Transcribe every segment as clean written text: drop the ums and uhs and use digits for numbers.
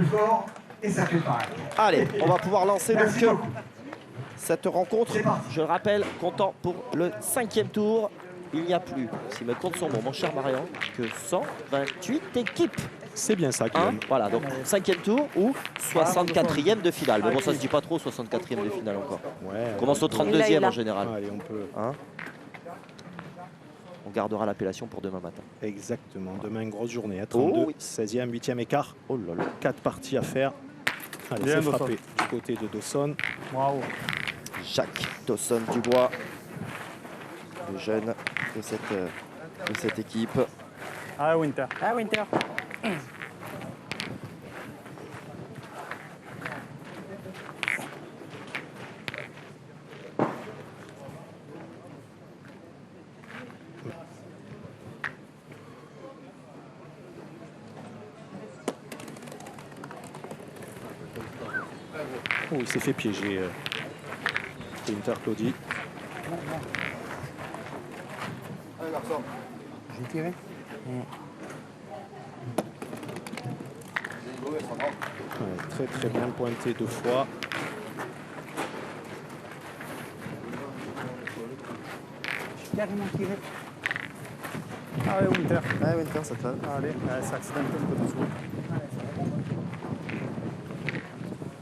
fort et ça fait pareil. Allez, on va pouvoir lancer Merci donc beaucoup. cette rencontre. C'est parti. Je le rappelle, comptant pour le 5e tour. Il n'y a plus, si mes comptes sont bons, mon cher Marian, que 128 équipes. C'est bien ça, Hein, Guillaume. voilà, donc 5e tour ou 64e de finale. Mais bon, ça se dit pas trop, 64e de finale encore. Ouais, On commence au 32e en général. allez, on peut. Hein, on gardera l'appellation pour demain matin. Exactement. Demain, une grosse journée. 32, oui. 16e, 8e écart. Oh là là. 4 parties à faire. Allez, Bien, c'est frappé du côté de Dawson. Bravo. Jacques Dawson Dubois, le jeune de cette équipe. Ah, Winter. Ah, Winter. Oh, il s'est fait piéger. Winter Claudie. J'ai tiré. Ouais, très très bien pointé 2 fois. J'ai carrément tiré. Ah, ouais, Winter. Ah, Winter, ça te va. Allez, ça accidente un peu dessous.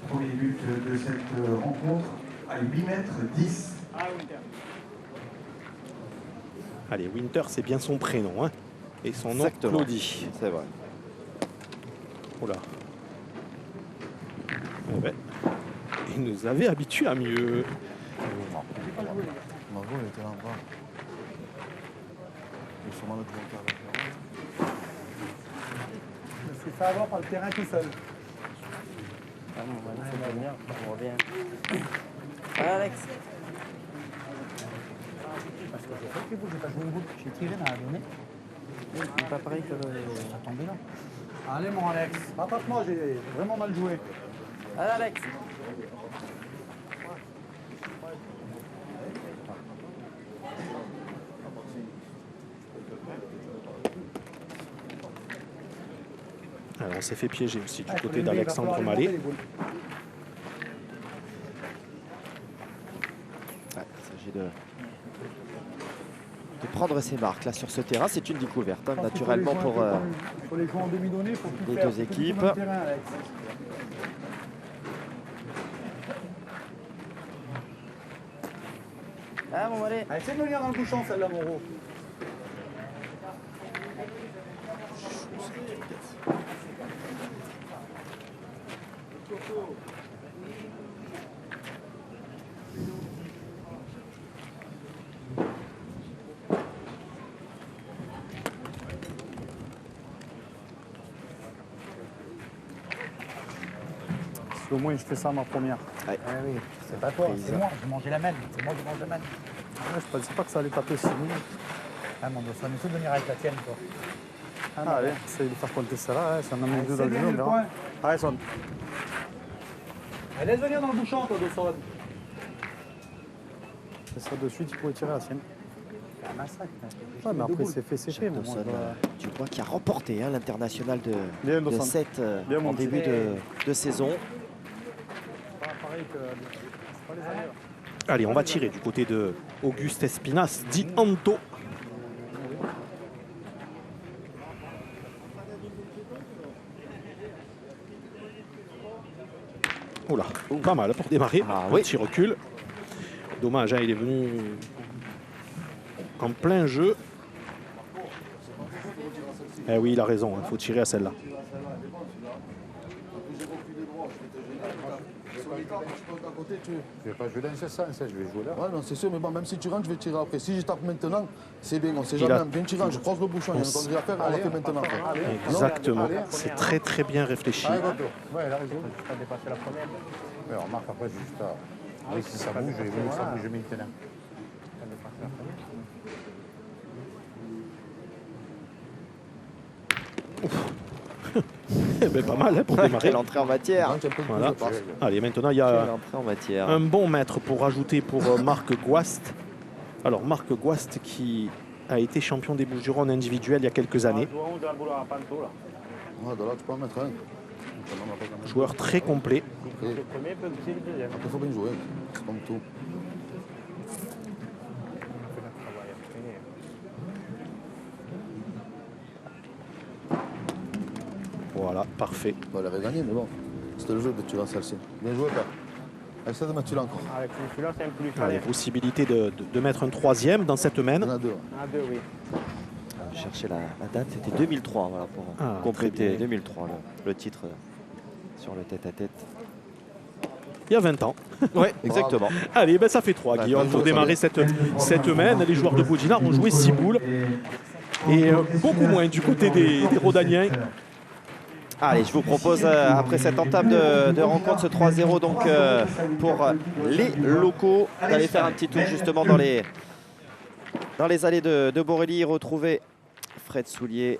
Premier but de cette rencontre à 8 mètres 10. Ah, Winter. Allez, Winter, c'est bien son prénom. Hein. Et son nom, Exactement. Claudie. C'est vrai. Oh là. Eh ben, il nous avait habitués à mieux. Margot, elle était là en bas. Il faut sûrement le commentaire. Je me suis fait avoir par le terrain tout seul. Ah, non, voilà, c'est pas bien. On revient. Ah, Alex. Parce que j'ai fait que vous, j'ai pas joué une boucle. J'ai tiré dans la donnée. C'est pas pareil que le. Ça tombait là. Allez, mon Alex. Rattrape-moi, j'ai vraiment mal joué. Allez, Alex. Alors, on s'est fait piéger aussi du Ah, faut côté les lever, d'Alexandre il va falloir les Mallet. monter, les boules. Ouais, il s'agit de prendre ses marques là sur ce terrain. C'est une découverte, hein, Je pense qu'il faut naturellement les jouer pour un peu comme- Il faut les jouer en demi-donnée, il faut tout les faire. deux Faut tout équipes. sur le terrain, Alex. Ah, bon, allez. Allez, essaie de venir dans le bouchon, celle-là, Moreau. Si au moins je fais ça ma première. Ah, oui. C'est pas toi, Paysan. c'est moi, j'ai mangé la même. C'est moi qui mange la même. Ouais, je pensais pas que ça allait taper si loin. Ah, mon doigt, ça nous fait venir avec la tienne, toi. Ah, allez, essaye de faire compter ça là, ça en amène deux dans le jeu, on verra. Allez, sonne. Allez, laisse venir dans le bouchon, toi, Dawson. C'est ça de suite, il pourrait tirer la sienne. C'est un massacre. Ouais, mais après, c'est fait, c'est fait. mais bon, Dawson je dois- Dubois qui a remporté hein, l'international Bien, de Dawson. 7 Bien, en mon début petit. de saison. Pas pareil que. C'est pas les ailleurs. Allez, on va tirer du côté de Auguste Espinas, dit Anto. Oula, pas mal pour démarrer. Ah, Un oui. petit recul. Dommage, hein, il est venu en plein jeu. Eh oui, il a raison, il faut tirer à celle-là. Je vais pas jouer dans ce sens, je vais jouer là. Ouais, non, c'est sûr, mais bon, même si tu rentres, je vais tirer après. Si je tape maintenant, c'est bien, on sait Il jamais. a- Bien tirant, je croise le bouchon, il y a une connerie à faire, on l'a fait maintenant. Exactement, c'est très très bien réfléchi. Ouais, elle a raison. Je pas dépassé la première. Ouais, remarque après, juste à... Oui, si ça bouge, ça bouge maintenant. Eh ben, pas mal hein, pour démarrer. Quelle entrée en matière. Donc, un peu plus Voilà. de passe. Allez, maintenant il y Quelle a entrée en matière. un bon maître pour rajouter pour Marc Gouast. Alors Marc Gouast qui a été champion des Bouches-du-Rhône individuel il y a quelques années. Ouais, de là, tu peux en mettre un. Joueur très complet. Et Le premier peut pousser le deuxième. après, il faut bien jouer, c'est comme tout. Voilà, parfait. Bon, elle avait gagné, mais bon, c'était le jeu de tuer celle-ci. Bien joué, père. Essaie de mettre celui-là encore. Avec celui-là, c'est un plus. Allez, possibilité de mettre un troisième dans cette Il y main. en a deux. Ah, deux, oui. Je cherchais la date, c'était 2003 voilà, pour Ah, compléter très bien. 2003 le titre sur le tête-à-tête. Il y a 20 ans. Oui, exactement. Allez, ben ça fait 3, Ouais, Guillaume, bien pour joué, démarrer ça cette main. Les joueurs de Baudinard ont joué 6 boules. Et beaucoup moins du côté des Rodaniens. Allez, je vous propose, après cette entame de rencontre, ce 3-0 donc pour les locaux, d'aller faire un petit tour justement dans les allées de Borély, retrouver Fred Soulier.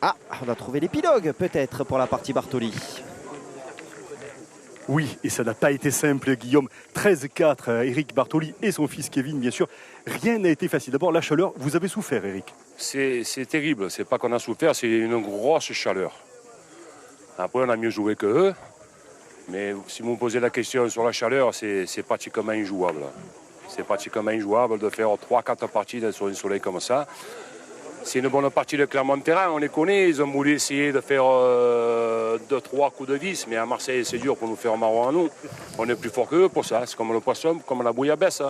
Ah, on a trouvé l'épilogue peut-être pour la partie Bartoli. Oui, et ça n'a pas été simple, Guillaume. 13-4, Eric Bartoli et son fils Kevin, bien sûr. Rien n'a été facile. D'abord, la chaleur, vous avez souffert, Eric. C'est terrible, c'est pas qu'on a souffert, c'est une grosse chaleur. Après, on a mieux joué que eux, mais si vous me posez la question sur la chaleur, c'est pratiquement injouable. C'est pratiquement injouable de faire 3-4 parties sur un soleil comme ça. C'est une bonne partie de Clermont-Ferrand, on les connaît, ils ont voulu essayer de faire 2-3 coups de vis, mais à Marseille, c'est dur pour nous faire marron à nous. On est plus fort qu'eux pour ça, c'est comme le poisson, comme la bouillabaisse,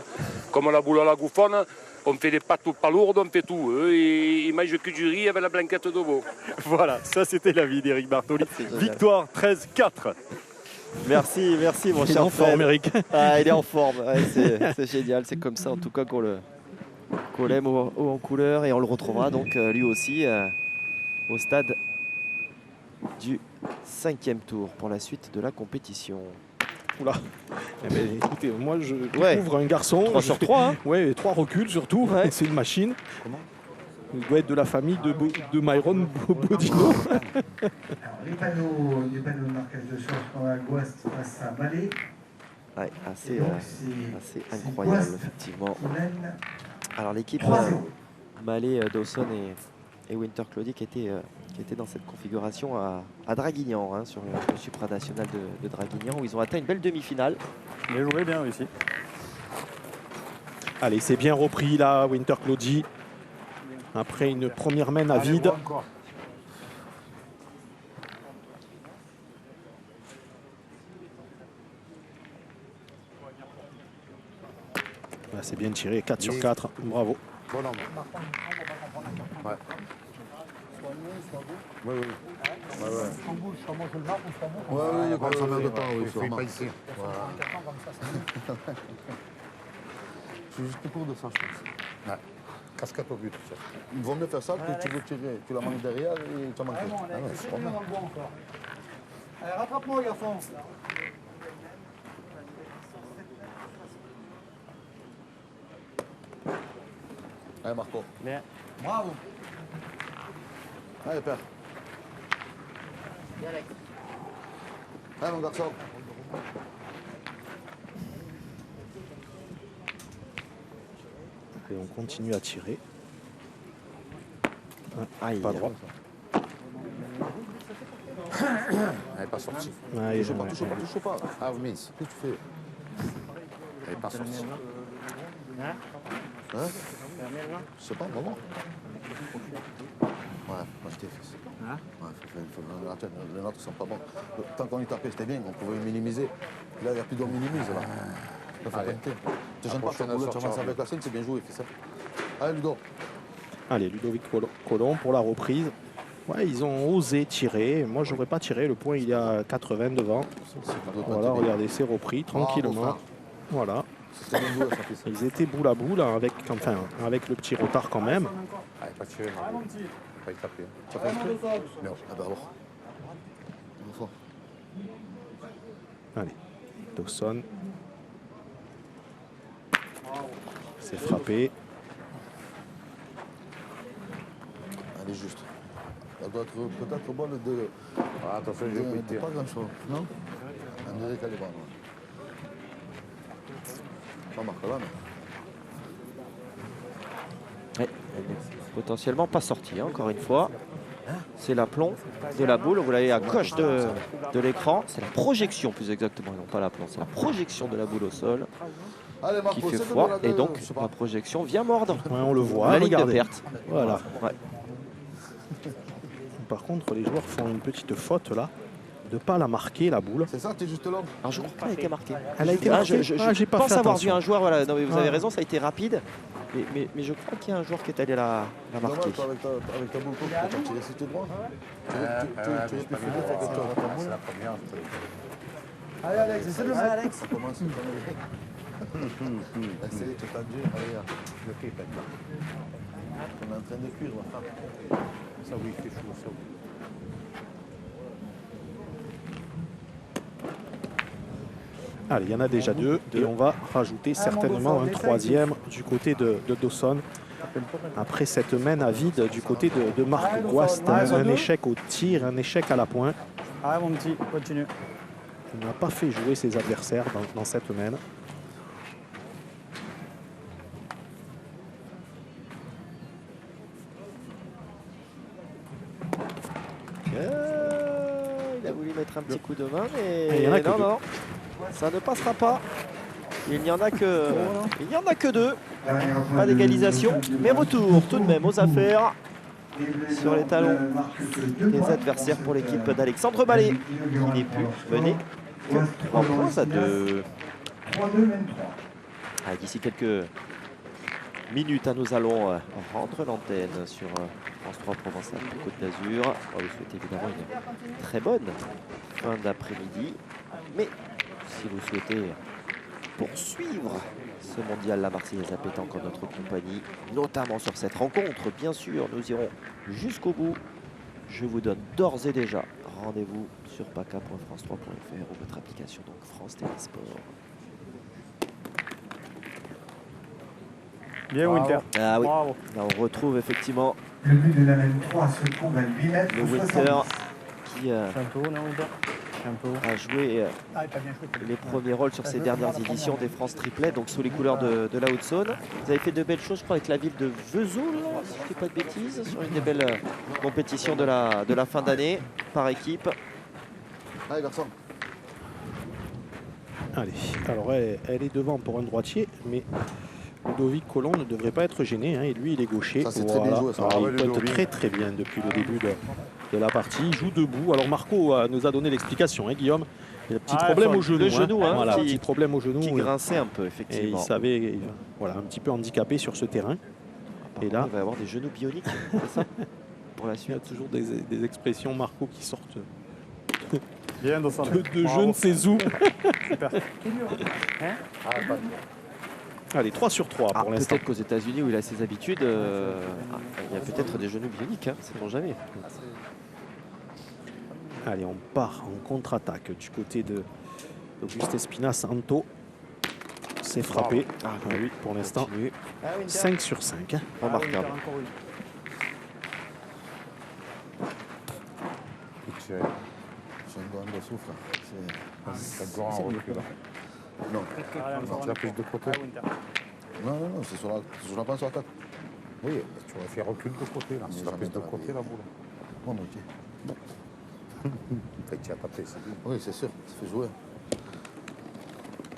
comme la boule à la gouffonne. On fait des pâtes pas lourdes, on fait tout. Eux, ils mangent que du riz avec la blanquette de veau. Voilà, ça c'était l'avis d'Eric Bartoli. Victoire 13-4. Merci mon Il est cher en forme, Fred. Eric. Ah, il est en forme, ouais, c'est génial, c'est comme ça en tout cas qu'on l'aime haut en couleur et on le retrouvera donc lui aussi au stade du 5e tour pour la suite de la compétition. Oula. Eh ben, écoutez, moi je Ouais. découvre un garçon. 3 sur 3, hein. Ouais, 3 reculs surtout. Ouais. C'est une machine. Il doit être de la famille de Myron Bodino. Alors, les panneaux de marquage de change quand la Gouast face à Malais. Ouais, assez, Et donc, assez c'est incroyable Gouast effectivement. qui mène Alors l'équipe 3-0. Malais, Dawson et Winter Claudy qui étaient dans cette configuration à Draguignan, hein, sur le supranational de Draguignan, où ils ont atteint une belle demi-finale. Bien joué, bien réussi. Allez, c'est bien repris là, Winter Claudy. Après une première main à vide. Là, c'est bien tiré, 4 sur 4. Bravo. Bon nombre. Ouais. Oui, oui. Ouais, ouais. Ouais, oui, Comme ça ça, met de ouais. temps, oui, Il faut sûrement. pas ici. Je suis juste pour de ça, je pense. Ouais. Casquette au but. ça. Il vaut mieux faire ça que tu veux tirer. Tu la manques derrière et tu as manqué. Ah ouais, c'est pas mal. Allez, rattrape-moi, garçon. Allez, Marco. Bien. Bravo. Allez, père. Allez, mon garçon. Et on continue à tirer. Aïe. Pas droit. Elle n'est pas sortie. Ouais, Touche pas, ouais, touche ouais. pas, touche pas. Ah, vous mise. Qu'est-ce que tu fais? Elle n'est pas sortie. Hein? Je sais pas, maman. Ouais, moi je t'ai fait ça. Ouais, attends, les nôtres sont pas bons. Tant qu'on y tapait, c'était bien, on pouvait minimiser. Là, il n'y a plus d'on minimise. Là. Ça fait Allez. pas te gêne pas, prochaine ta boulette, tu sortie, avances avec la scène, c'est bien joué, fais ça. Allez, Ludo. Allez, Ludovic Colomb pour la reprise. Ouais, ils ont osé tirer. Moi, j'aurais pas tiré. Le point, il est à 80 devant. Voilà, regardez, c'est repris tranquillement. Voilà. C'était bien joué, ça fait ça. Ils étaient boule à boule avec le petit retard quand même. Elle n'est pas tirée. Non. Elle n'a pas été tapée. Ça fait exprès? Non. Ah bah alors. Une fois. Allez, Dawson. C'est frappé. Elle est juste. Elle doit être peut-être bonne de. Ah, attention, je vais péter. Pas grand chose, non? On dirait qu'elle est bonne. Pas marqué là, mais. Ouais, elle est potentiellement pas sortie, hein, encore une fois. C'est l'aplomb de la boule. Vous l'avez à gauche de l'écran. C'est la projection plus exactement, non pas l'aplomb. C'est la projection de la boule au sol Allez, qui Marco, fait c'est froid. de Et donc je sais pas. la projection vient mordre. Ouais, on le voit, La ligne de regardez. perte. Voilà. Ouais. Par contre, les joueurs font une petite faute là, de ne pas la marquer, la boule. C'est ça, t'es juste là. Alors je crois pas qu'elle a été marquée. Elle a été Ah, marquée. J'ai pas pense fait avoir attention. vu un joueur, voilà, non, mais vous avez Ah. raison, ça a été rapide. Mais je crois qu'il y a un joueur qui est allé la Dommage, marquer. toi, avec ta boule, tu peux pas tirer si t'es droit. Tu aurais pu finir avec ta boule. C'est la première. Allez, Alex, essaie de le mettre. Ça commence. Essaye, tu t'as dit. Allez, Le pied, peut-être. on est en train de cuire, ma femme. Ça, oui, il fait chaud, ça. Allez, il y en a déjà deux. Et on va rajouter certainement un troisième du côté de Dawson. Après cette main à vide du côté de Marc Guast. Un échec au tir, un échec à la pointe. Ah, mon petit, continue. Il n'a pas fait jouer ses adversaires dans cette main. Il a voulu mettre un petit coup de main, Et il y mais en a que non, deux. non, ça ne passera pas. Il n'y en a que deux. Pas d'égalisation, mais retour tout de même aux affaires sur les talons des adversaires pour l'équipe d'Alexandre Ballet, qui n'est plus mené que 3 points à 2. 3-2, même 3. Ah, d'ici quelques minutes, nous allons rendre l'antenne sur France 3 Provençal Côte d'Azur. On vous souhaite évidemment une très bonne fin d'après-midi. Mais si vous souhaitez poursuivre ce mondial, la Marseillaise à pétanque en notre compagnie, notamment sur cette rencontre, bien sûr, nous irons jusqu'au bout. Je vous donne d'ores et déjà rendez-vous sur paca.france3.fr ou votre application donc France Télésport. Bien, Winter. Ah oui, Bravo. là on retrouve effectivement Le but de la même 3 se trouve à 8 mètres. le Winter 70. qui C'est un peu haut, non, Winter? C'est un peu haut. a joué Ah, t'as bien joué. les premiers rôles sur ces dernières éditions des France Triplet, donc sous les couleurs de la Haute-Saône. Vous avez fait de belles choses, je crois, avec la ville de Vesoul, si je ne dis pas de bêtises, sur une des belles compétitions de la fin d'année par équipe. Allez, garçon. Allez, alors elle est devant pour un droitier, mais Ludovic Colomb ne devrait pas être gêné. Hein, et lui, il est gaucher. Ça, c'est très bien joué, ça. Alors, Ah il ouais, pointe Ludovic. très très bien depuis le début de la partie. Il joue debout. Alors Marco nous a donné l'explication, hein, Guillaume. Il a un petit Ah, problème faut- au genou. le genou, hein, voilà, qui- petit problème au genou. Qui et grinçait un peu, il effectivement. savait, voilà, un petit peu handicapé sur ce terrain. Et là, il va y avoir des genoux bioniques, c'est ça, pour la il y a suite. toujours des expressions Marco qui sortent Bien, Dawson. de je ne sais où. Super. Allez, 3 sur 3 Ah, pour l'instant. peut-être qu'aux États-Unis où il a ses habitudes, il y a peut-être des genoux bioniques, hein, sait-on jamais. Allez, on part en contre-attaque du côté de Auguste Espina Santo. C'est frappé. Ah, Oui, pour l'instant, continue. 5 sur 5. hein. Remarquable. C'est un grand de souffle. C'est grand en recul. Non. Tu l'as prise de côté. Non, c'est sur la pince sur la tête. Oui, tu aurais fait recul de côté, là. Tu l'as prise de côté, la boule. Bon, ok. Après, tu as tapé, c'est bien. Oui, c'est sûr, ça fait jouer.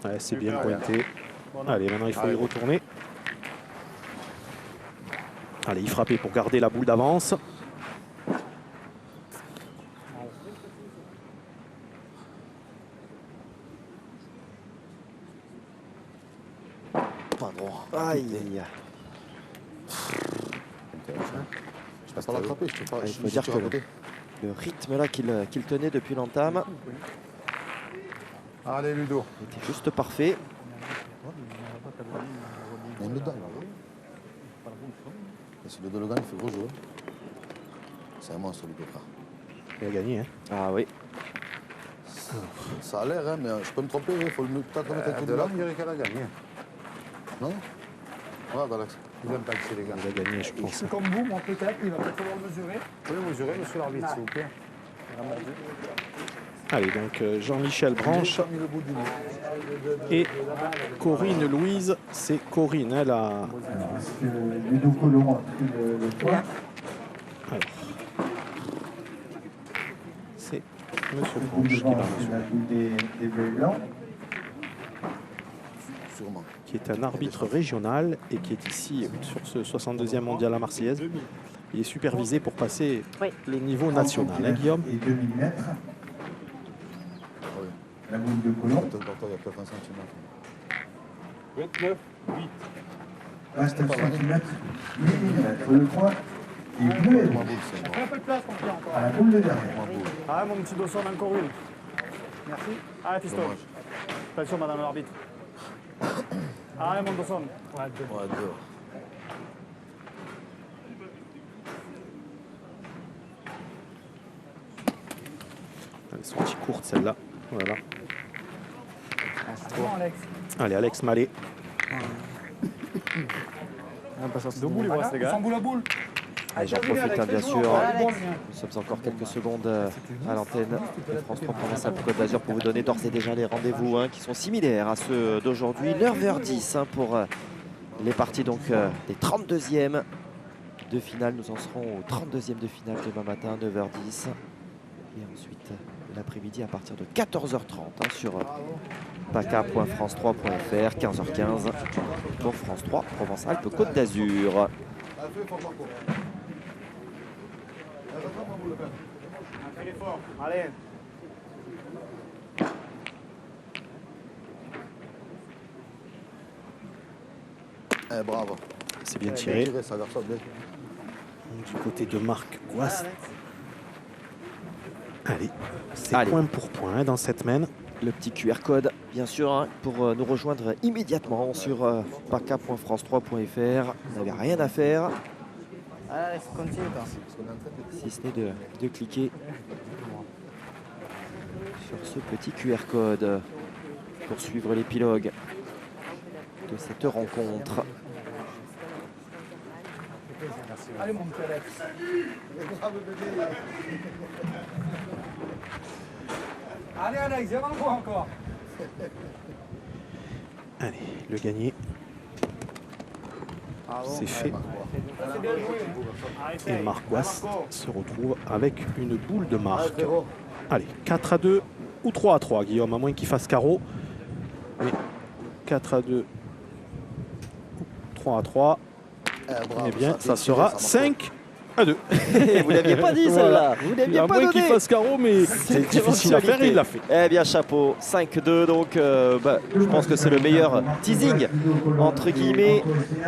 Ouais, c'est bien pointé. Allez, maintenant il faut y retourner. Allez, il frappait pour garder la boule d'avance. Pas droit. Aïe, aïe, aïe. Je passe pas l'attraper, je ne peux pas. Il faut dire que le rythme là qu'il tenait depuis l'entame Allez, Ludo. était juste parfait. Il y a une dedans, là. Et si le Dologan, il fait gros jeu. C'est un monstre, lui, frère. Il a gagné. Hein. Ah oui. Ça a l'air, hein, mais je peux me tromper, il faut peut-être mettre un coup De de là, là. on dirait qu'elle a gagné. Non. Voilà, Alex. Ils aiment pas que c'est les gars. Il a gagné, je pense. C'est comme vous, moi peut-être, il va peut-être falloir le mesurer. Vous pouvez mesurer, monsieur l'arbitre, s'il vous plaît. Allez, donc Jean-Michel Branche J'ai mis le bout du nez. et Corinne Louise. C'est Corinne, elle a. Parce que Ludo Colomb a pris le point. Alors, Monsieur La Franche qui boule va blanche, c'est la boule des bleus blancs. Sûrement. qui est un arbitre régional et qui est ici sur ce 62e mondial à Marseillaise. Il est supervisé pour passer le niveau national. Hein, Guillaume? Et 2000 mètres. Ah oui. La boule de Colomb. Peut-être il y a peut-être un centimètre. 29, 8. Reste 1 cm, 8 mm. Le point est bleu et Ma rouge. boule, c'est moi. Un peu de place, mon client, encore. À la boule de derrière. Ma boule. Ah, mon petit Dawson, encore une. Merci. Ah, piston. Dommage. Attention, madame l'arbitre. Ah, mon Dawson. Ouais, deux. Ouais, deux. Elle est sortie courte celle-là. Voilà. Bon, Alex. Allez, Alex Mallet. Debout, les boss, les gars. Sans boule à boule. Allez, j'en profite, hein, bien sûr. Nous sommes encore quelques secondes à l'antenne de France 3 Provençal Côte d'Azur pour vous donner d'ores et déjà les rendez-vous hein, qui sont similaires à ceux d'aujourd'hui. 9h10 hein, pour les parties donc, des 32e de finale. Nous en serons au 32e de finale demain matin, 9h10. Et ensuite, l'après-midi à partir de 14h30 hein, sur paca.france3.fr, 15h15 pour France 3 Provence-Alpes Côte d'Azur. Fais l'effort. Allez. Eh, bravo. C'est bien tiré. Tiré, ça garçon, bien. Du côté de Marc Gouas. Allez, c'est Allez. point pour point dans cette main. Le petit QR code, bien sûr, hein, pour nous rejoindre immédiatement sur paca.france3.fr. Vous n'avez rien à faire, Allez, continue, toi. si ce n'est de cliquer sur ce petit QR code pour suivre l'épilogue de cette rencontre. Allez, mon petit Alex. Allez, Alex, viens dans le coin encore. Allez, le gagné. C'est fait. C'est bien joué. Et Marc Gouas se retrouve avec une boule de marque. Allez, 4-2 ou 3-3, Guillaume, à moins qu'il fasse carreau. Mais 4-2 ou 3-3. Eh bien, ça sera 5-2. Vous l'aviez pas dit celle-là, vous l'aviez À pas moins donné. qu'il fasse carreau, mais c'est difficile à faire et il l'a fait. Eh bien, chapeau, 5-2, donc je pense que c'est le meilleur teasing, entre guillemets,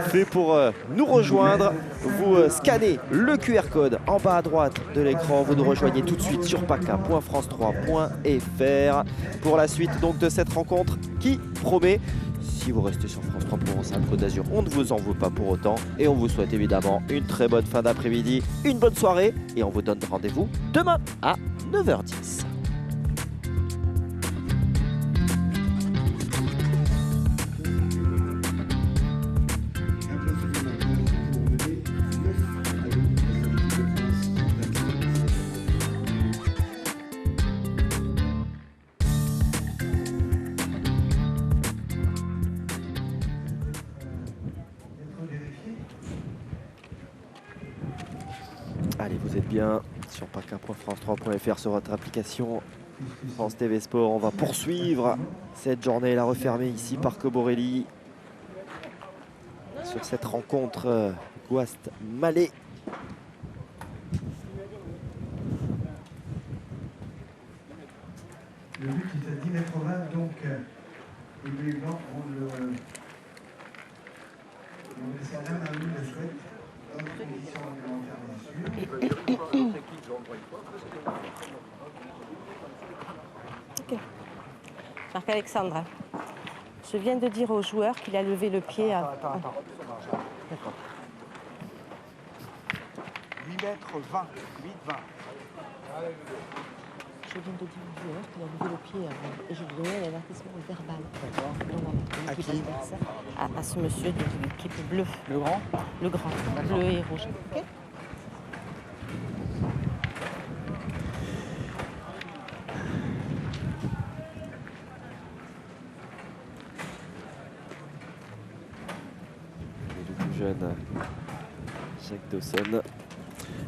fait pour nous rejoindre. Vous scannez le QR code en bas à droite de l'écran, vous nous rejoignez tout de suite sur paca.france3.fr pour la suite donc de cette rencontre qui promet. Si vous restez sur France 3 Provençal Côte d'Azur, on ne vous en veut pas pour autant et on vous souhaite évidemment une très bonne fin d'après-midi, une bonne soirée et on vous donne rendez-vous demain à 9h10. Allez, vous êtes bien sur paca.france3.fr sur votre application France TV Sport. On va poursuivre cette journée, la refermer ici Parc Borelli sur cette rencontre Gouast-Mallet. Le but est à 10 mètres 20, donc les bleus blancs vont le laisser à la main, le souhaite, dans les conditions réglementaires, bien sûr. Ok. Marc-Alexandre, je viens de dire au joueur qu'il a levé le pied à... Attends. D'accord. 8 mètres 20. 8-20. Je viens de dire au joueur qu'il a levé le pied et je lui ai donné un avertissement verbal. D'accord. Donc voilà, À l'équipe qui adversaire, à ce monsieur de l'équipe bleue. Le grand. Le grand, bleu et rouge. Ok. Le plus jeune Jacques Dawson.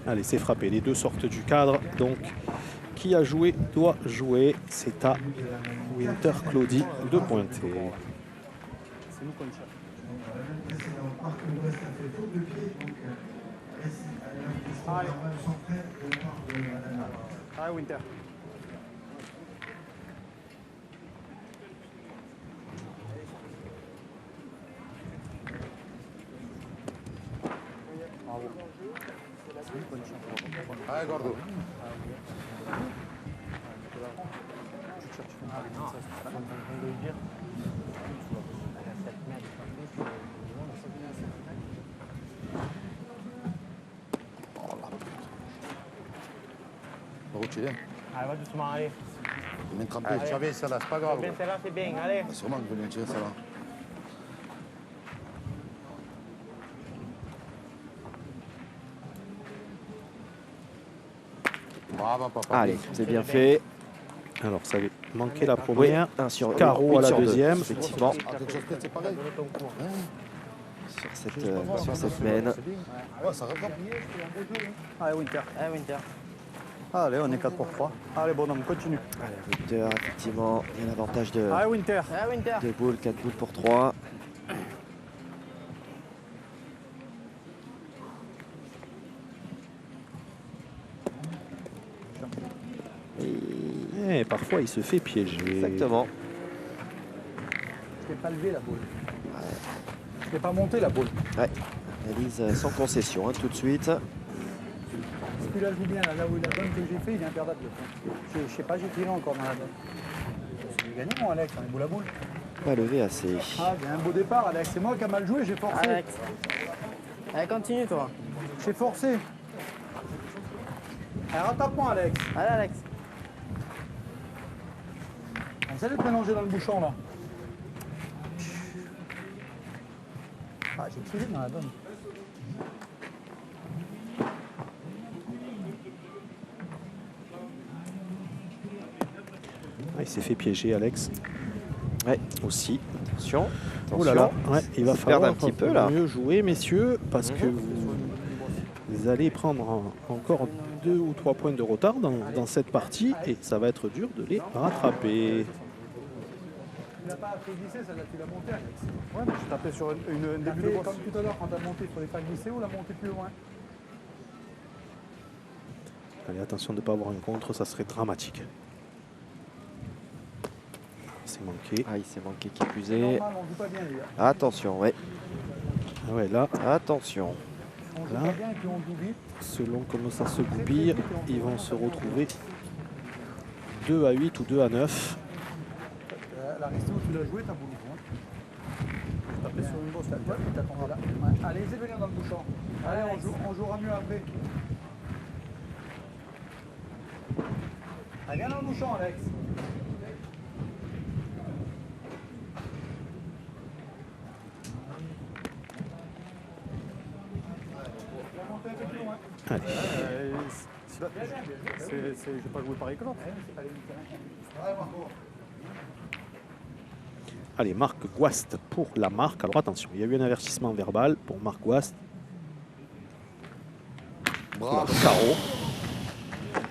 Allez, c'est frappé. Les deux sortent du cadre. Donc, qui a joué doit jouer. C'est à Winter Claudie de pointer. C'est nous qu'on cherche. Allez, Winter. Bravo. C'est nous qu'on cherche. Allez, Gordo. Allez, va doucement, allez. Main trempée. Allez, tu as bien celle-là, c'est pas grave. Bien, celle-là, c'est bien, allez. Sûrement que je vais bien tirer celle-là. Bravo, papa. Allez, c'est bien fait. Alors, ça avait manqué la Oui, première. 1 sur Carreau huit à la sur deux, deuxième. effectivement, Ah, quelque chose peut-être, c'est pareil. sur cette mène. Ouais, ça rêve. Allez, Winter. Allez, Winter. Allez, on est 4 pour 3. Allez, bonhomme, continue. Allez, Winter, effectivement, il y a l'avantage de, Allez, Winter. Allez, Winter. 2 boules, 4 boules pour 3. Et parfois, il se fait piéger. Exactement. Je l'ai pas levé la boule. Je l'ai pas monté la boule. Ouais, analyse sans concession, hein, tout de suite. Si tu la joues bien, là où la donne que j'ai fait, il est imperdable. Je sais pas, j'ai tiré encore dans la donne. J'ai gagné mon Alex, on est boule à boule. Pas levé assez. Ah, il y a un beau départ, Alex. C'est moi qui a mal joué, j'ai forcé. Alex. Allez, continue, toi. J'ai forcé. Allez, rattrape-moi, Alex. Allez, Alex. Essaye de te mélanger dans le bouchon, là. Ah, j'ai tiré dans la donne. Ah, il s'est fait piéger, Alex. Ouais, aussi. Attention. Oh là là, ouais, il va Se perdre falloir un petit peu, là. mieux jouer, messieurs, parce que vous allez prendre encore 2 ou 3 points de retard dans cette partie et ça va être dur de les rattraper. Tu l'as pas fait glisser, celle-là, tu l'as montée, Alex. Ouais, mais je tapais sur un début de bosse. Comme tout à l'heure, quand tu as monté, il fallait faire glisser ou la monter plus loin. Allez, attention de ne pas avoir un contre, ça serait dramatique. C'est manqué. Ah, il s'est manqué qui plus C'est est. normal, on joue pas bien, les gars. Attention, ouais. Ah ouais, là, Attention. On joue Là. pas bien et puis on joue vite. selon comment ça se goupille, ils vont se retrouver 2 à 8 ou 2 à 9. La restée où tu l'as joué, t'as voulu. Tu tapé sur une bosse là, toi, t'as tombé là. Ouais. Allez, essayez de venir dans le bouchon. Allez, on jouera mieux après. Allez, viens dans le bouchon, Alex. Allez. Je vais pas jouer pareil que l'autre. Allez, Marc Guast pour la marque. Alors attention, il y a eu un avertissement verbal pour Marc Guast. Bravo. Carreau.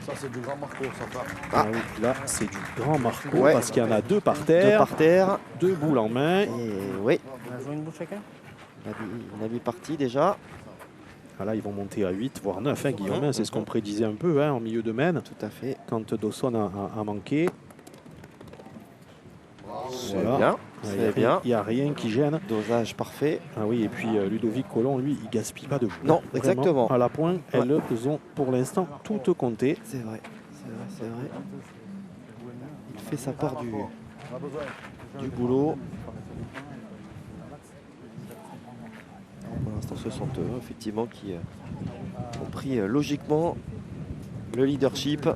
Ça, c'est du grand Marco, ça part. Ah oui, là, c'est du grand Marco Ouais. parce qu'il y en a 2 par 2 terre, par terre. 2 boules en main. Et oui, On a joué une boule chacun. on a mis parti déjà. Ah là, ils vont monter à 8, voire 9, hein, Guillaume. C'est ce qu'on prédisait un peu en milieu de main, Tout à fait. quand Dawson a manqué. C'est Voilà. bien. Il C'est bien. n'y a rien qui gêne. Dosage parfait. Ah oui, et puis Ludovic Colomb, lui, il gaspille pas de boules. Non, Vraiment, exactement. À la pointe, elles ont pour l'instant toutes compté. C'est vrai. C'est vrai. Il fait sa part du boulot. Pour l'instant, ce sont eux, effectivement, qui ont pris logiquement le leadership.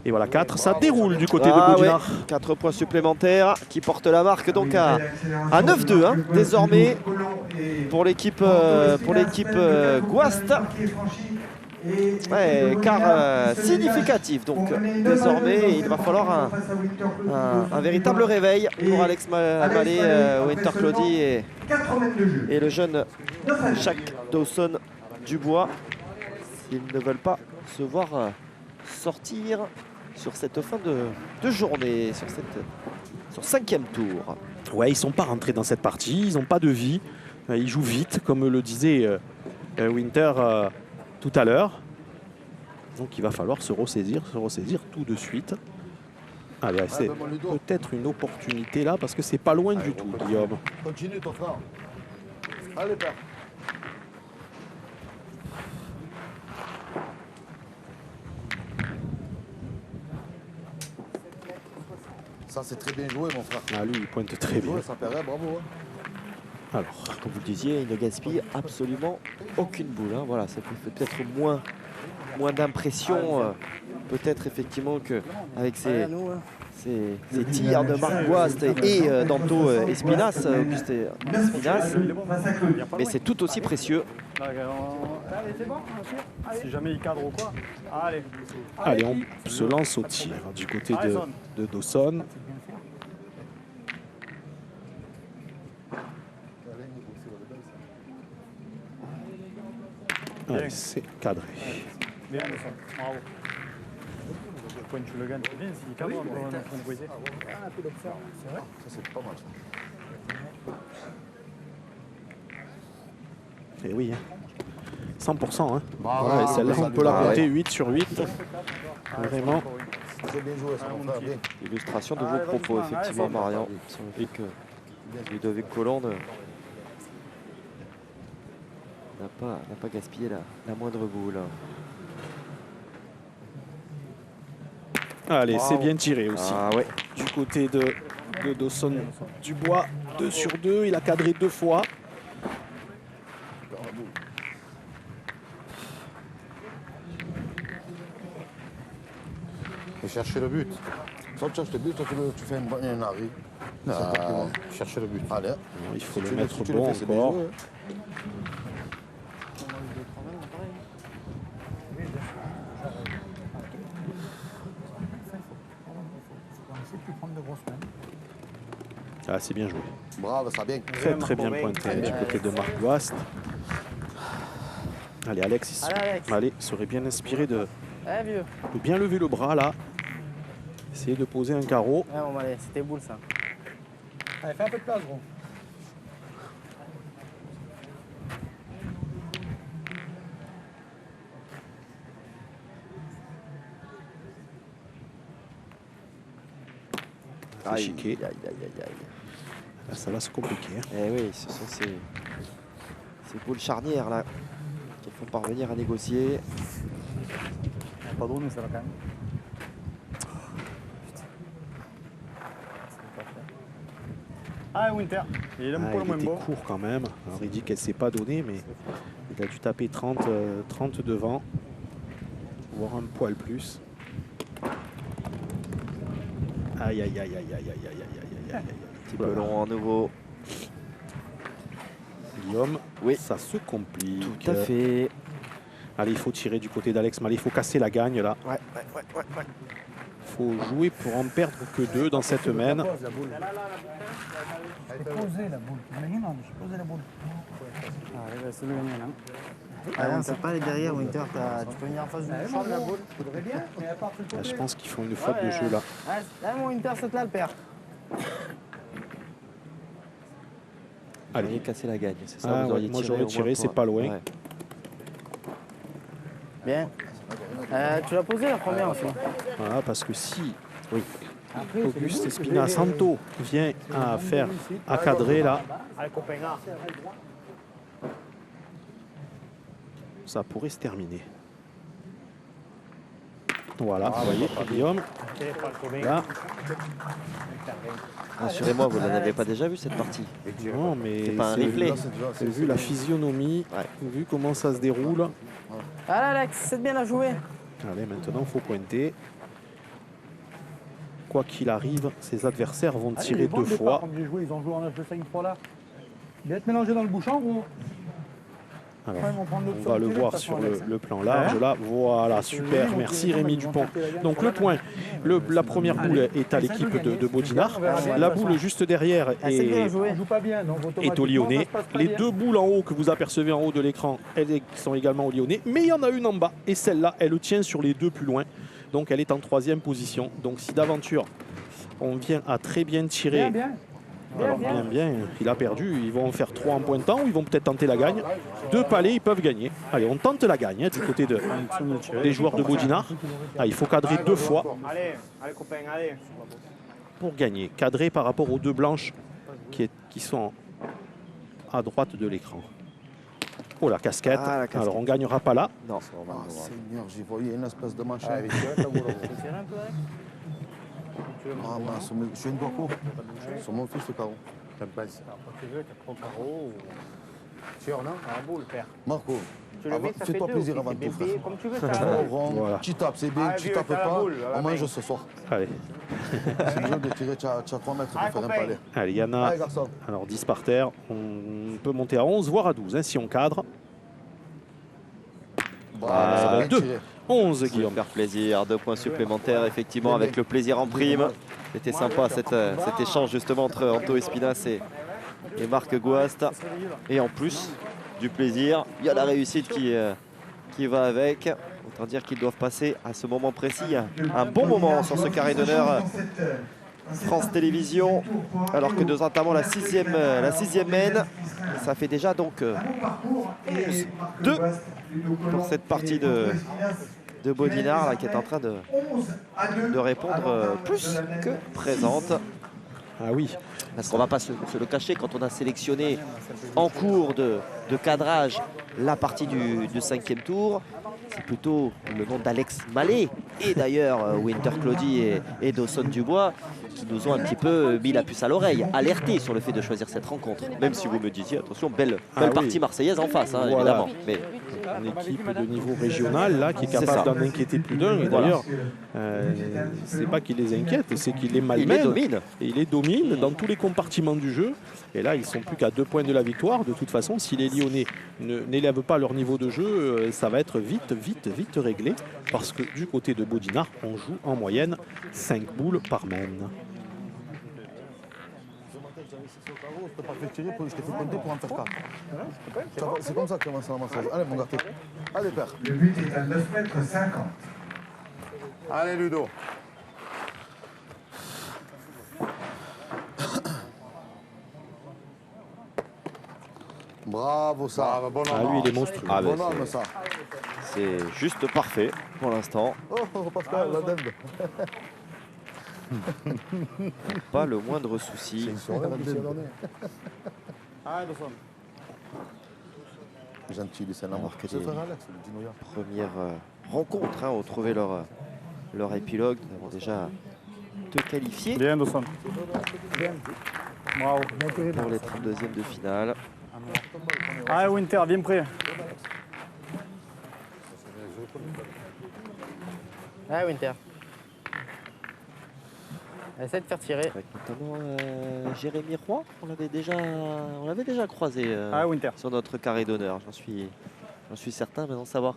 Et voilà, 4, ça déroule du côté de Ah ouais, Gaudinard. 4 points supplémentaires qui portent la marque donc à 9-2 hein, désormais pour l'équipe Guast. Ouais, car significatif donc désormais il va falloir un véritable réveil pour Alex Mallet, Winter Claudie et le jeune Jacques Dawson Dubois s'ils ne veulent pas se voir sortir sur cette fin de journée, sur ce 5e tour. Ouais, ils sont pas rentrés dans cette partie, ils n'ont pas de vie. Ils jouent vite, comme le disait Winter tout à l'heure. Donc il va falloir se ressaisir tout de suite. Allez, c'est peut-être une opportunité là, parce que c'est pas loin du tout, Guillaume. Continue ton frère. Allez, père. Ça, c'est très bien joué, mon frère. Ah, lui, il pointe très bien. Ça paraît, bravo. Alors, comme vous le disiez, il ne gaspille absolument aucune boule. Hein. Voilà, ça fait peut-être moins d'impression, peut-être effectivement qu'avec ces tirs de Marc Guast et d'Anto Espinas, Auguste Espinas, mais c'est tout aussi précieux. Allez, c'est bon, si jamais il cadre ou quoi. Allez, on se lance au tir du côté de Dawson. Allez, c'est cadré. Bien, bravo. Point tu le gagnes, c'est bien, s'il cadre, on est en train de briser. C'est vrai. Ça, c'est pas mal. Et oui, hein. 100%. Hein. Bravo, celle-là, on peut la compter 8 sur 8. Vraiment. Très bien joué, ça, mon frère. Bien. Illustration de vos propos, effectivement, Marian, sur le fait que Ludovic Colomb n'a pas gaspillé la moindre boule. Allez, c'est bien tiré aussi. Ah ouais. Du côté de Dawson Dubois, 2 sur 2, il a cadré 2 fois. Et chercher le but. Soit tu cherches le but, soit tu fais un arrêt. Chercher le but. Allez. Il faut le mettre bon encore. Ah, c'est bien joué. Bravo, ça bien. Très bien pointé du côté de Marc Guast. Allez, Alex, il serait bien inspiré de bien lever le bras là. Essayer de poser un carreau. Ouais, bon, allez, c'était boule ça. Allez, fais un peu de place, gros. Chiqué. Là, ça va se compliquer. Hein. Eh oui, ce sont ces boules charnières là qui font parvenir à négocier. Pas donné ça là quand même. Ah, Winter, il est Il était court quand même. Alors, il dit qu'elle ne s'est pas donnée, mais il a dû taper 30 devant, voire un poil plus. Aïe, aïe, aïe, aïe, aïe, aïe, aïe, aïe, aïe. Petit peu long à nouveau. Guillaume, oui, ça se complique. Tout à fait. Allez, il faut tirer du côté d'Alex Mallet, il faut casser la gagne là. Ouais. Il faut jouer pour en perdre que 2 dans cette main. J'ai posé la boule. J'ai posé la boule. Allez, c'est le gagnant là. Ah non, c'est pas les derrière, Winter. Tu peux venir en face du champ de la boule. Là, je pense qu'ils font une faute de jeu là. Là, mon Winter, c'est là le père. Allez, vous casser la gagne, c'est ça. Ah, vous auriez moi tiré j'aurais tiré, c'est pas loin. Ouais. Bien. Tu l'as posé la première aussi. Voilà, parce que si Auguste Espinas Santo vient à cadrer là, ça pourrait se terminer. Voilà, vous voyez, Guillaume. Là. Rassurez-moi, vous n'en avez pas déjà vu cette partie. Non, mais c'est pas un replay. Vu la physionomie, vu comment ça se déroule. Allez, Alex, c'est bien à jouer. Allez, maintenant, il faut pointer. Quoi qu'il arrive, ses adversaires vont tirer 2 fois. Ils ont joué en H5 fois là. Il va être mélangé dans le bouchon, gros. Alors, on va le voir sur le plan large là. Voilà, super, merci Rémi Dupont. Donc le point, la première boule est à l'équipe de Baudinard. La boule juste derrière est au Lyonnais. Les 2 boules en haut que vous apercevez en haut de l'écran, elles sont également au Lyonnais. Mais il y en a une en bas et celle-là, elle tient sur les 2 plus loin. Donc elle est en 3e position. Donc si d'aventure on vient à très bien tirer, alors bien, il a perdu, ils vont en faire 3 en point de temps ou ils vont peut-être tenter la gagne. 2 palets, ils peuvent gagner. Allez, on tente la gagne du côté des joueurs de Bodinard. Ah, il faut cadrer 2 fois pour gagner. Cadrer par rapport aux 2 blanches qui sont à droite de l'écran. Oh la casquette. Ah, la casquette. Alors on ne gagnera pas là. Non, Ah, Seigneur, j'y voyais une espèce de machin. Ah, mince, je suis une doigt court. Sur mon fils, le carreau. T'as pas ça. Tu veux, t'as trop carreau. Sûr, non? Un bout, le père. Marco, Tu le mets, ça fait fais-toi 2, plaisir ou avant c'est tout, frère. bébé, comme tu veux. Voilà. Tu tapes, c'est bien. Tu tapes pas, on mange ce soir. Allez, C'est le jeu de tirer, tu as 3 mètres pour faire un palais. allez, il y en a Allez, garçon. alors 10 par terre. On peut monter à 11, voire à 12 hein, si on cadre. Voilà, ça va bien 2. tirer. 11, Guillaume. Guillaume. Faire plaisir, 2 points supplémentaires, effectivement, avec le plaisir en prime. C'était sympa cet échange justement entre Anto Espinas et Marc Gouast. Et en plus du plaisir, il y a la réussite qui va avec. Autant dire qu'ils doivent passer à ce moment précis un bon moment sur ce carré d'honneur France Télévisions. Alors que nous entamons la sixième mène. Ça fait déjà donc 2 pour cette partie de Bodinard là, qui est en train de répondre plus que présente. Ah oui. Parce qu'on ne va pas se le cacher, quand on a sélectionné en cours de cadrage la partie du 5e tour, c'est plutôt le nom d'Alex Mallet et d'ailleurs Winter Claudy et Dawson Dubois qui nous ont un petit peu mis la puce à l'oreille, alertés sur le fait de choisir cette rencontre. Même si vous me disiez, attention, belle partie marseillaise en face, hein, Voilà. évidemment. Mais Une équipe de niveau régional là qui est capable d'en inquiéter plus d'un. Et d'ailleurs, c'est pas qu'il les inquiète, c'est qu'il les malmène. il les domine. Et il les domine dans tous les compartiments du jeu. Et là, ils sont plus qu'à 2 points de la victoire. De toute façon, si les Lyonnais n'élèvent pas leur niveau de jeu, ça va être vite réglé. Parce que du côté de Bodinard, on joue en moyenne 5 boules par mène. Je t'ai pas fait tirer, je t'ai fait compter pour en faire 4. C'est comme ça que commence la marseillaise. Allez, mon gâteau. Allez, père. Le but est à 9 mètres 50. Allez, Ludo. Bravo, ça. Bon Ah, lui, il est monstrueux. Ah, ben, Bon homme, ça. c'est juste parfait pour l'instant. Oh, Pascal, la dinde. Pas le moindre souci. Gentil, c'est un amour. Alors que C'est les frère Alex, le Dinoya. premières rencontres ont trouvé leur épilogue. Nous avons déjà 2 qualifiés Bien, Dawson. Bravo. pour les 32e de finale. Allez, Winter, viens prêt. Ah, Winter. Essaie de faire tirer. Avec notamment Jérémy Roy, on l'avait déjà croisé Ah, Winter. sur notre carré d'honneur. J'en suis certain, mais d'en savoir.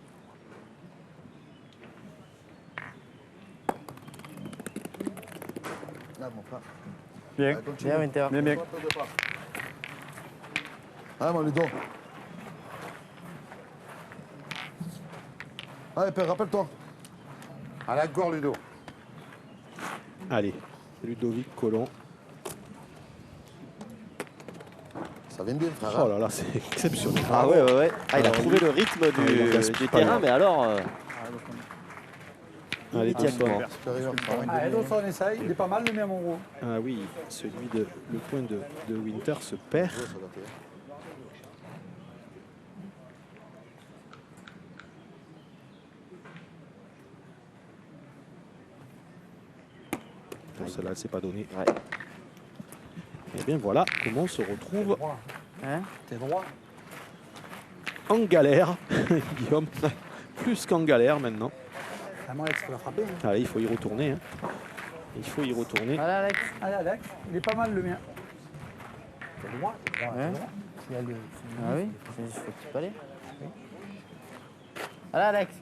Là, mon frère. Bien. Allez, continue. Bien, Winter. Bien, bien. Allez, mon Ludo. Allez, père, rappelle-toi. À la gorge, Ludo. Allez, Ludovic Colomb. Ça vient bien, frère. Oh là là, c'est exceptionnel. Ah ouais. Ah, il a Alors, trouvé le rythme il gaspille du pas, terrain, là. mais alors Allez, immédiatement. Supérieur. Allez, Dawson, essaye. Il est pas mal, le même en gros. Ah oui, le point de Winter se perd. Bon, celle-là, elle s'est pas donnée. Ouais. Et bien voilà comment on se retrouve Hein? T'es droit. en galère, Guillaume. Plus qu'en galère maintenant. Ah, moi, Alex, tu vas frapper. Hein. Allez, il faut y retourner. Hein. Il faut y retourner. Allez, Alex. Allez, Alex, il est pas mal, le mien. T'es droit. Hein? Il y a le- Ah oui, je fais petit palais. Allez, Alex.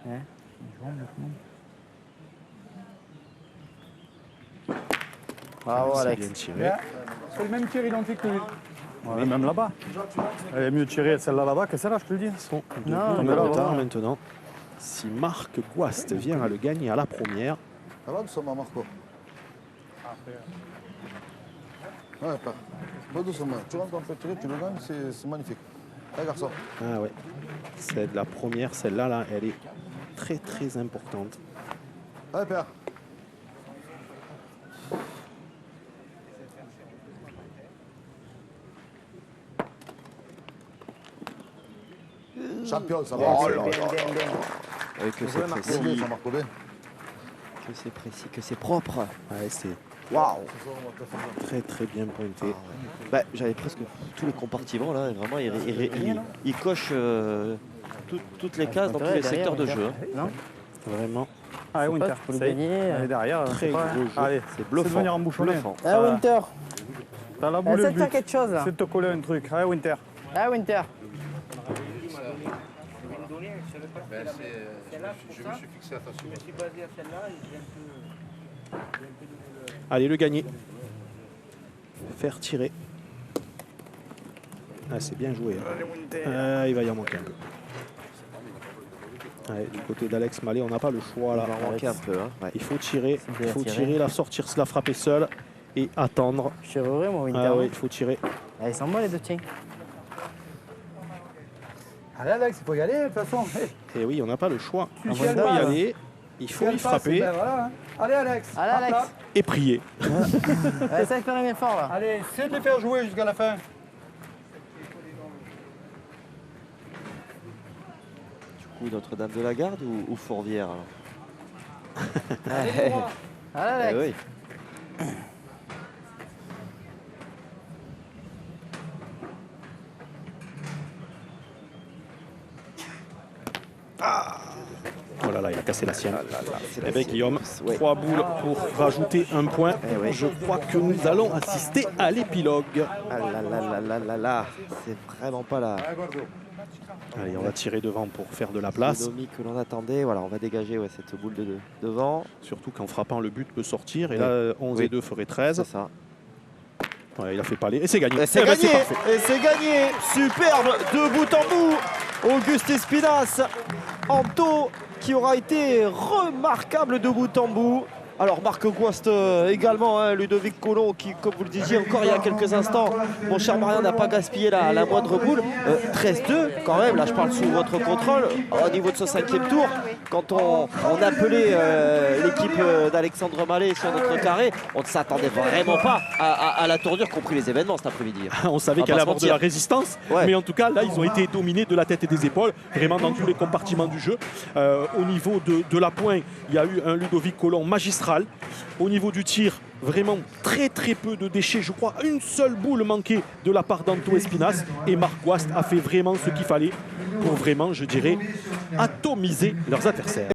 Hein? Bravo, C'est Alex. bien tiré. Bien. C'est le même tir identique que lui. Ouais, même là-bas. Elle est mieux tirée celle-là là-bas que celle-là, je te le dis. Ils sont Non, debout mais en là, retard voilà. maintenant. si Marc Guast vient à le gagner à la première. Ça va doucement, Marco. Ouais, pas doucement. Tu rentres en fait, tu le gagnes, c'est magnifique. Allez, garçon. Ah ouais. C'est la première, celle-là, là, elle est très très importante. Allez, père. Champion, ça va. Oh là là. Bien. Oui, que c'est précis, Ça marque bien. que c'est précis, que c'est propre. Ouais, c'est Waouh. très très bien pointé. Bah, j'avais presque tous les compartiments là, et vraiment il coche toutes les cases dans tous les secteurs de jeu. hein. Non. Vraiment Allez, Winter. tu peux le ça y est. gagner. Allez, derrière. très c'est pas- gros jeu. Allez, C'est c'est de bluffant. venir embouchonner. Bluffant. Ah, Winter. T'as la boule, Essaie le de faire but. quelque chose. C'est de te coller un truc. Allez, Winter. Ah, Winter. Je me suis fixé, attention. Allez, le gagner. Faire tirer. Ah, c'est bien joué. hein. Il va y en manquer un peu. Allez, du côté d'Alex Mallet, on n'a pas le choix là. Il va en manquer un peu. hein. Ouais. Il faut tirer, bien il faut tiré. tirer, la sortir, se la frapper seul et attendre. Je suis heureux, moi, Winter. Ah oui, il faut tirer. Ah, ils sont bons, les deux, tiens. Allez, Alex, il faut y aller, de toute façon. Et oui, on n'a pas le choix. Il faut tiens y le pas, là. aller, il faut y Passe, frapper ben voilà, hein. Allez, Alex. Allez, hop Alex. là. et prier. Ouais, ça fait bien fort, là. Allez, essaie de les faire jouer jusqu'à la fin. Du coup, Notre-Dame de la Garde ou Fourvière Allez, Alex. oui. Oh là là, il a cassé la sienne. C'est Eh la bien, sienne. Guillaume, Ouais. 3 boules pour rajouter un point. Eh ouais. Je crois que nous allons assister à l'épilogue. Ah là là là là là là. C'est vraiment pas la Allez, on va tirer devant pour faire de la place. sodomie que l'on attendait. Voilà, on va dégager cette boule de devant. Surtout qu'en frappant, le but peut sortir. Et Oui. là, 11 Oui. et 2 ferait 13. C'est ça. Ouais, il a fait pas et c'est gagné. Et c'est Eh ben, gagné. parfait. Et c'est gagné. Superbe de bout en bout. Auguste Espinas en taux qui aura été remarquable de bout en bout. Alors Marc Guast également, hein, Ludovic Colomb qui, comme vous le disiez encore il y a quelques instants, mon cher Marian n'a pas gaspillé la moindre boule. 13-2 quand même, là je parle sous votre contrôle, au niveau de ce 5e tour, quand on appelait l'équipe d'Alexandre Mallet sur notre carré, on ne s'attendait vraiment pas à la tournure qu'ont pris les événements cet après-midi. On savait On va qu'elle pas allait se avoir de mentir. la résistance, Ouais. mais en tout cas là ils ont été dominés de la tête et des épaules, vraiment dans tous les compartiments du jeu. Au niveau de la pointe, il y a eu un Ludovic Colomb magistral. Au niveau du tir, vraiment très très peu de déchets. Je crois une seule boule manquée de la part d'Anto Espinas. Et Marc Guast a fait vraiment ce qu'il fallait pour vraiment, je dirais, atomiser leurs adversaires.